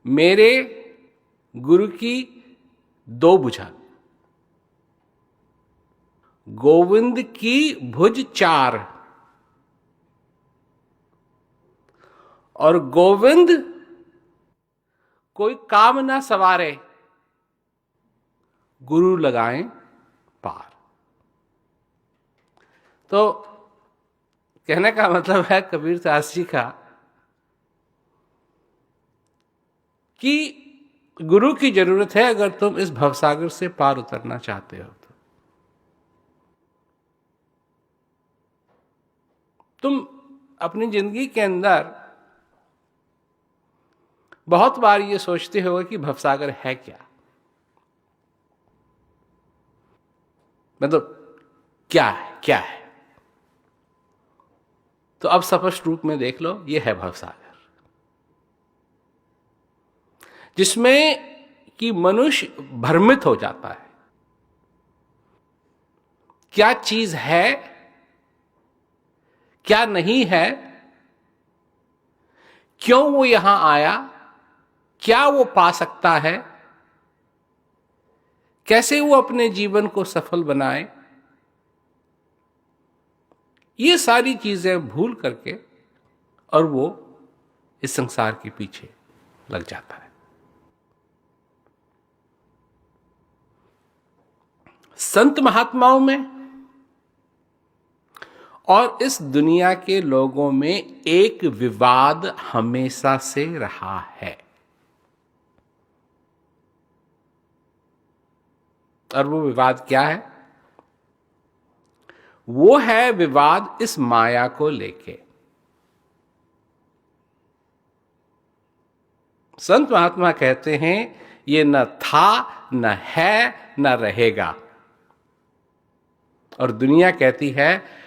मेरे गुरु की दो भुजा, गोविंद की भुज चार, और गोविंद कोई काम ना सवारे, गुरु लगाएं पार। तो कहने का मतलब है कबीर दास जी का कि गुरु की जरूरत है अगर तुम इस भवसागर से पार उतरना चाहते हो। तो तुम अपनी जिंदगी के अंदर बहुत बार ये सोचते हो कि भवसागर है क्या, मतलब क्या है, क्या है। तो अब स्पष्ट रूप में देख लो, ये है भवसागर, जिसमें कि मनुष्य भ्रमित हो जाता है क्या चीज है, क्या नहीं है, क्यों वो यहां आया, क्या वो पा सकता है, कैसे वो अपने जीवन को सफल बनाए। ये सारी चीजें भूल करके और वो इस संसार के पीछे लग जाता है। संत महात्माओं में और इस दुनिया के लोगों में एक विवाद हमेशा से रहा है, और वो विवाद क्या है? वो है विवाद इस माया को लेके। संत महात्मा कहते हैं ये न था, न है, न रहेगा, और दुनिया कहती है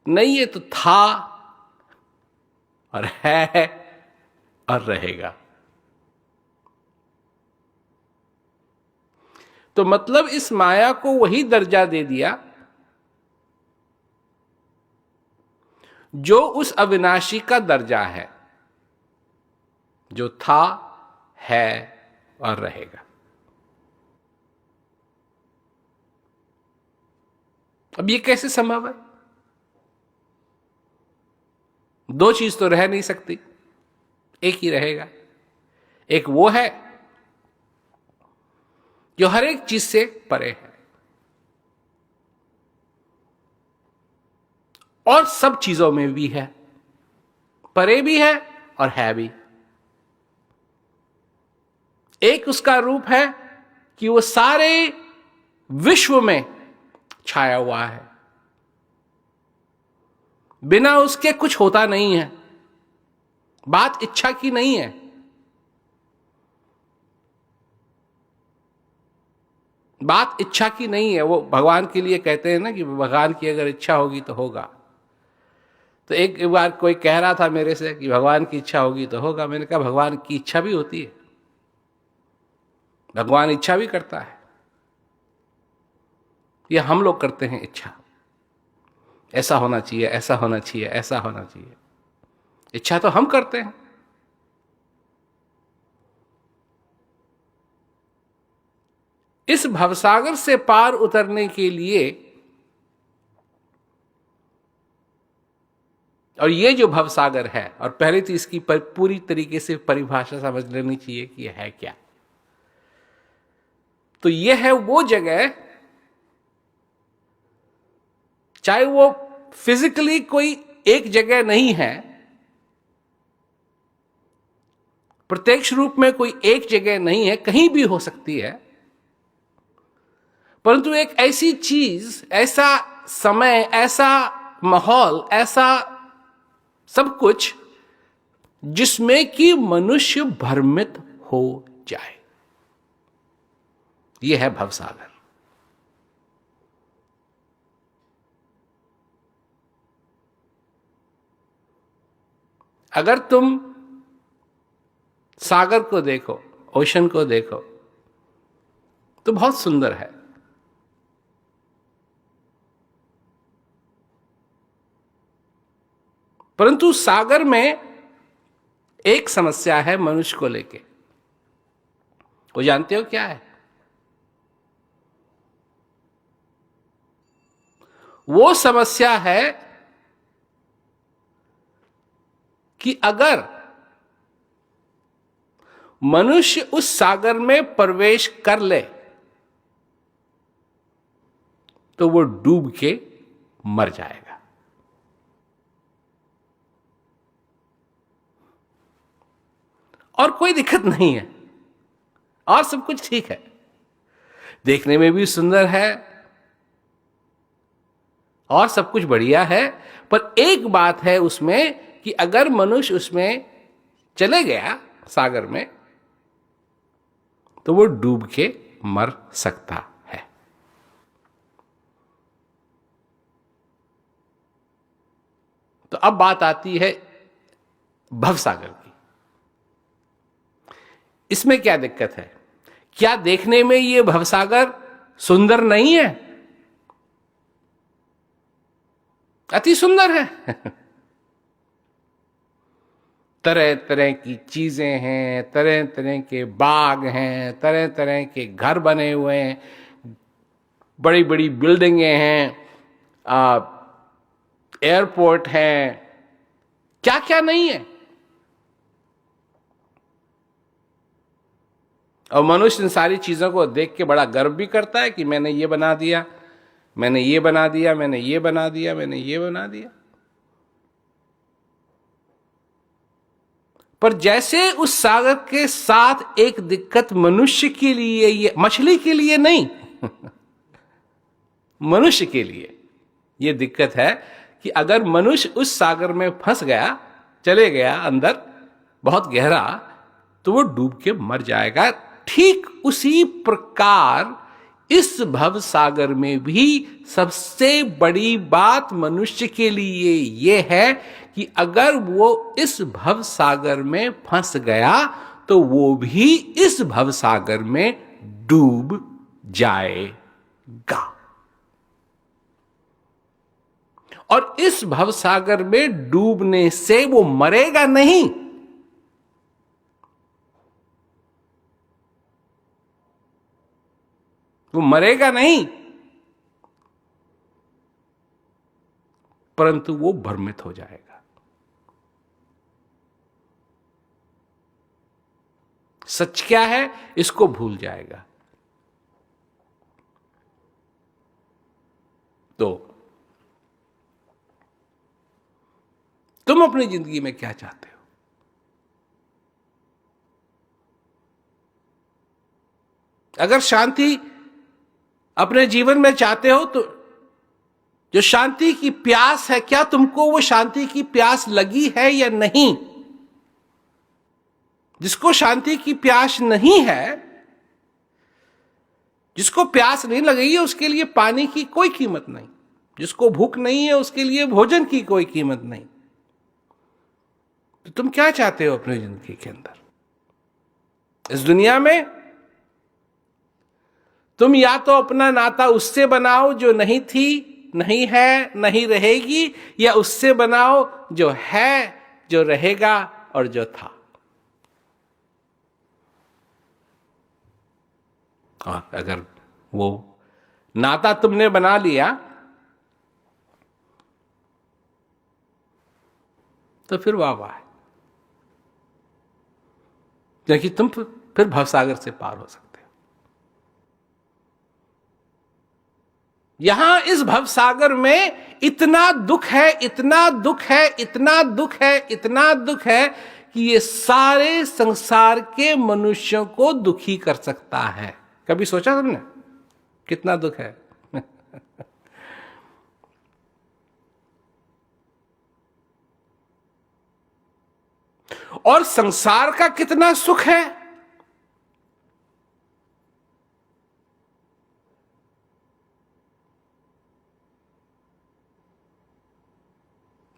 नहीं ये तो था और है और रहेगा। तो मतलब इस माया को वही दर्जा दे दिया जो उस अविनाशी का दर्जा है, जो था, है और रहेगा। अब ये कैसे संभव है? दो चीज तो रह नहीं सकती, एक ही रहेगा। एक वो है जो हर एक चीज से परे है और सब चीजों में भी है, परे भी है और है भी। एक उसका रूप है कि वो सारे विश्व में छाया हुआ है, बिना उसके कुछ होता नहीं है। बात इच्छा की नहीं है, बात इच्छा की नहीं है। वो भगवान के लिए कहते हैं ना कि भगवान की अगर इच्छा होगी तो होगा। तो एक बार कोई कह रहा था मेरे से कि भगवान की इच्छा होगी तो होगा। मैंने कहा भगवान की इच्छा भी होती है, भगवान इच्छा भी करता है, ये हम लोग करते हैं इच्छा। ऐसा होना चाहिए, ऐसा होना चाहिए, ऐसा होना चाहिए। इच्छा तो हम करते हैं। इस भवसागर से पार उतरने के लिए, और ये जो भवसागर है, और पहले तो इसकी पूरी तरीके से परिभाषा समझ लेनी चाहिए कि यह है क्या। तो यह है वो जगह, चाहे वो फिजिकली कोई एक जगह नहीं है, प्रत्यक्ष रूप में कोई एक जगह नहीं है, कहीं भी हो सकती है, परंतु एक ऐसी चीज, ऐसा समय, ऐसा माहौल, ऐसा सब कुछ जिसमें कि मनुष्य भ्रमित हो जाए, यह है भवसागर। अगर तुम सागर को देखो, ओशन को देखो, तो बहुत सुंदर है, परंतु सागर में एक समस्या है मनुष्य को लेके, वो जानते हो क्या है? वो समस्या है कि अगर मनुष्य उस सागर में प्रवेश कर ले तो वो डूब के मर जाएगा। और कोई दिक्कत नहीं है, और सब कुछ ठीक है, देखने में भी सुंदर है और सब कुछ बढ़िया है। पर एक बात है उसमें कि अगर मनुष्य उसमें चले गया सागर में तो वो डूब के मर सकता है। तो अब बात आती है भवसागर की। इसमें क्या दिक्कत है? क्या देखने में ये भवसागर सुंदर नहीं है? अति सुंदर है। तरह तरह की चीजें हैं, तरह तरह के बाग हैं, तरह तरह के घर बने हुए हैं, बड़ी बड़ी बिल्डिंगें हैं, एयरपोर्ट हैं, क्या क्या नहीं है। और मनुष्य इन सारी चीजों को देख के बड़ा गर्व भी करता है कि मैंने ये बना दिया, मैंने ये बना दिया, मैंने ये बना दिया, मैंने ये बना दिया। पर जैसे उस सागर के साथ एक दिक्कत मनुष्य के लिए, ये मछली के लिए नहीं, मनुष्य के लिए ये दिक्कत है कि अगर मनुष्य उस सागर में फंस गया, चले गया अंदर बहुत गहरा, तो वो डूब के मर जाएगा। ठीक उसी प्रकार इस भव सागर में भी सबसे बड़ी बात मनुष्य के लिए ये है कि अगर वो इस भव सागर में फंस गया तो वो भी इस भव सागर में डूब जाएगा। और इस भव सागर में डूबने से वो मरेगा नहीं, वो मरेगा नहीं, परंतु वो भ्रमित हो जाएगा। सच क्या है इसको भूल जाएगा। तो तुम अपनी जिंदगी में क्या चाहते हो? अगर शांति अपने जीवन में चाहते हो तो जो शांति की प्यास है, क्या तुमको वो शांति की प्यास लगी है या नहीं? जिसको शांति की प्यास नहीं है, जिसको प्यास नहीं लगी है, उसके लिए पानी की कोई कीमत नहीं। जिसको भूख नहीं है उसके लिए भोजन की कोई कीमत नहीं। तो तुम क्या चाहते हो अपनी जिंदगी के अंदर? इस दुनिया में तुम या तो अपना नाता उससे बनाओ जो नहीं थी, नहीं है, नहीं रहेगी, या उससे बनाओ जो है, जो रहेगा और जो था। और अगर वो नाता तुमने बना लिया तो फिर वाह वाह, क्योंकि तुम फिर भवसागर से पार हो सकते हो। यहां इस भवसागर में इतना दुख है, इतना दुख है, इतना दुख है, इतना दुख है कि ये सारे संसार के मनुष्यों को दुखी कर सकता है। कभी सोचा तुमने कितना दुख है? और संसार का कितना सुख है?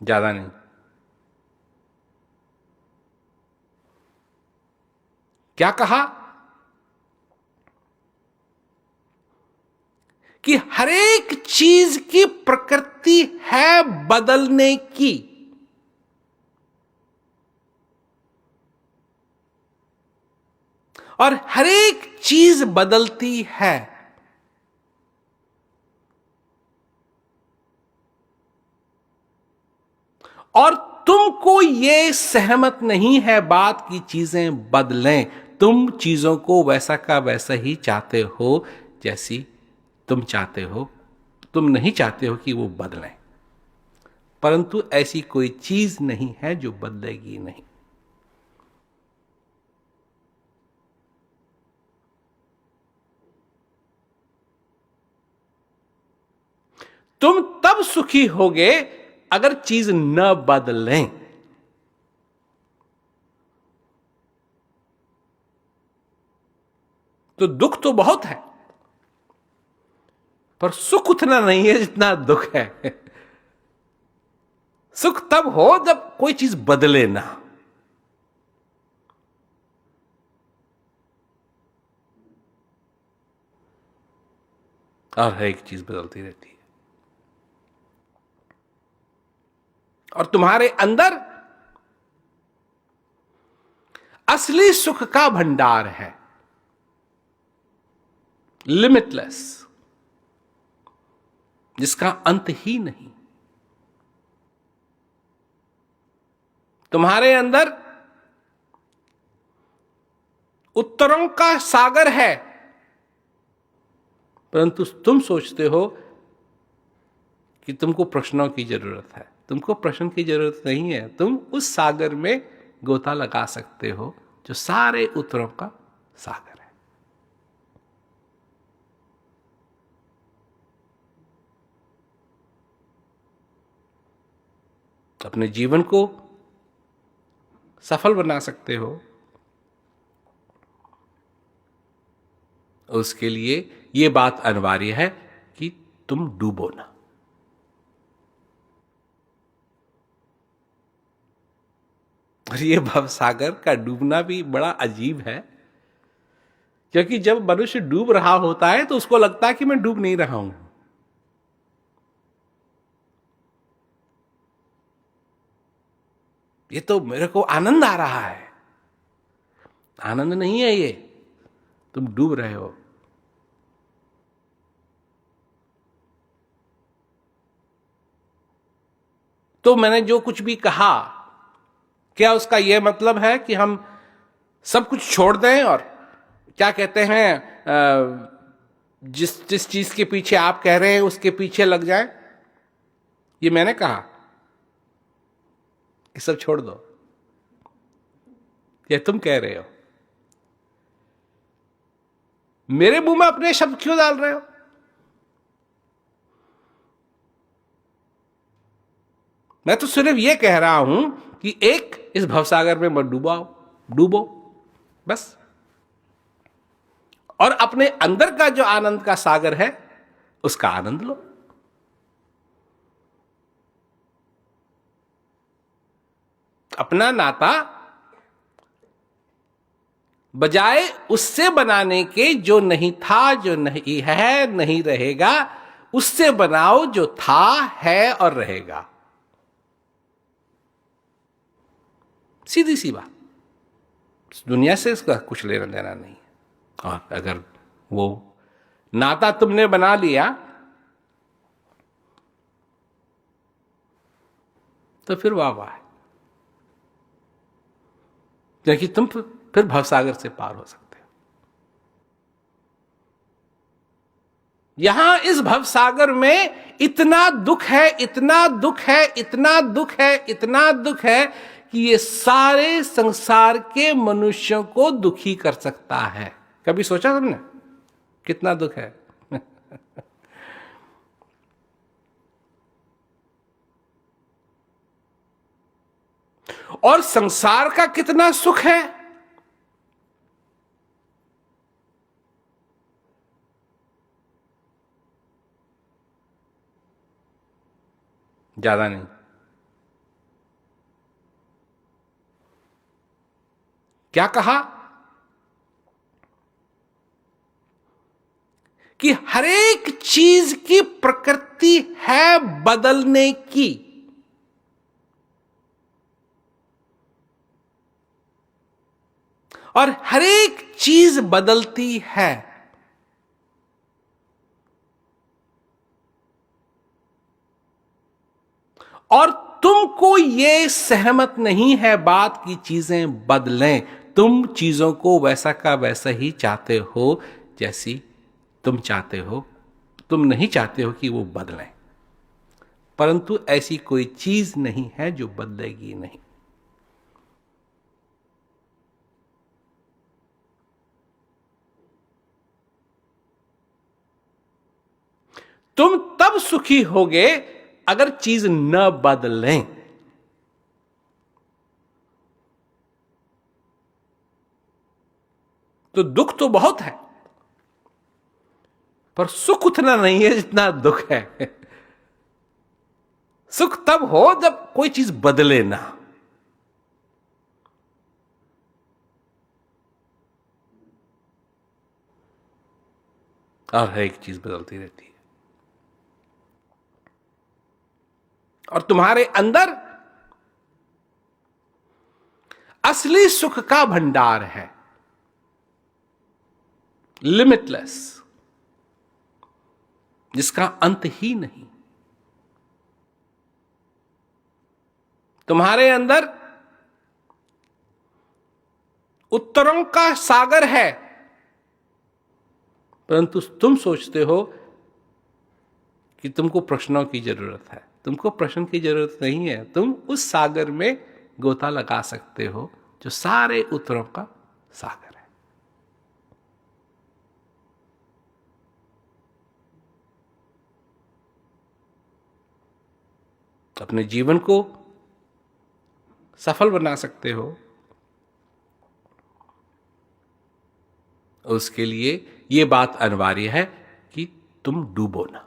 ज्यादा नहीं। क्या कहा कि हर एक चीज की प्रकृति है बदलने की। और हर एक चीज बदलती है। और तुमको ये सहमत नहीं है बात की चीजें बदलें, तुम चीजों को वैसा का वैसा ही चाहते हो जैसी तुम चाहते हो, तुम नहीं चाहते हो कि वो बदलें। परंतु ऐसी कोई चीज नहीं है जो बदलेगी नहीं। तुम तब सुखी होगे अगर चीज न बदलें। तो दुख तो बहुत है, पर सुख उतना नहीं है जितना दुख है। सुख तब हो जब कोई चीज बदले ना। और हर एक चीज बदलती रहती है। और तुम्हारे अंदर असली सुख का भंडार है, लिमिटलेस, जिसका अंत ही नहीं। तुम्हारे अंदर उत्तरों का सागर है, परंतु तुम सोचते हो कि तुमको प्रश्नों की जरूरत है। तुमको प्रश्न की जरूरत नहीं है, तुम उस सागर में गोता लगा सकते हो जो सारे उत्तरों का सागर है। अपने जीवन को सफल बना सकते हो, उसके लिए यह बात अनिवार्य है कि तुम डूबो ना। और ये भवसागर का डूबना भी बड़ा अजीब है, क्योंकि जब मनुष्य डूब रहा होता है तो उसको लगता है कि मैं डूब नहीं रहा हूं। ये तो मेरे को आनंद आ रहा है। आनंद नहीं है ये, तुम डूब रहे हो। तो मैंने जो कुछ भी कहा, क्या उसका यह मतलब है कि हम सब कुछ छोड़ दें और क्या कहते हैं, जिस जिस चीज के पीछे आप कह रहे हैं उसके पीछे लग जाएं? ये मैंने कहा कि सब छोड़ दो, ये तुम कह रहे हो। मेरे मुंह में अपने शब्द क्यों डाल रहे हो? मैं तो सिर्फ यह कह रहा हूं कि एक, इस भवसागर में मत डूबो बस। और अपने अंदर का जो आनंद का सागर है उसका आनंद लो। अपना नाता बजाय उससे बनाने के जो नहीं था, जो नहीं है, नहीं रहेगा, उससे बनाओ जो था, है और रहेगा। सीधी सी बात। दुनिया से इसका कुछ लेना देना नहीं है। और अगर वो नाता तुमने बना लिया तो फिर वाह वाह है, क्योंकि तुम फिर भवसागर से पार हो सकते हो। यहां इस भवसागर में इतना दुख है, इतना दुख है, इतना दुख है, इतना दुख है कि ये सारे संसार के मनुष्यों को दुखी कर सकता है। कभी सोचा तुमने कितना दुख है? और संसार का कितना सुख है? ज्यादा नहीं। क्या कहा कि हर एक चीज की प्रकृति है बदलने की। और हर एक चीज बदलती है। और तुमको ये सहमत नहीं है बात की चीजें बदलें। तुम चीजों को वैसा का वैसा ही चाहते हो जैसी तुम चाहते हो। तुम नहीं चाहते हो कि वो बदलें, परंतु ऐसी कोई चीज नहीं है जो बदलेगी नहीं। तुम तब सुखी होगे अगर चीज न बदलें। तो दुख तो बहुत है, पर सुख उतना नहीं है जितना दुख है। सुख तब हो जब कोई चीज बदले ना। और हर एक चीज बदलती रहती है। और तुम्हारे अंदर असली सुख का भंडार है, लिमिटलेस, जिसका अंत ही नहीं। तुम्हारे अंदर उत्तरों का सागर है, परंतु तुम सोचते हो कि तुमको प्रश्नों की जरूरत है। तुमको प्रश्न की जरूरत नहीं है। तुम उस सागर में गोता लगा सकते हो जो सारे उत्तरों का सागर है। अपने जीवन को सफल बना सकते हो। उसके लिए यह बात अनिवार्य है कि तुम डूबो ना।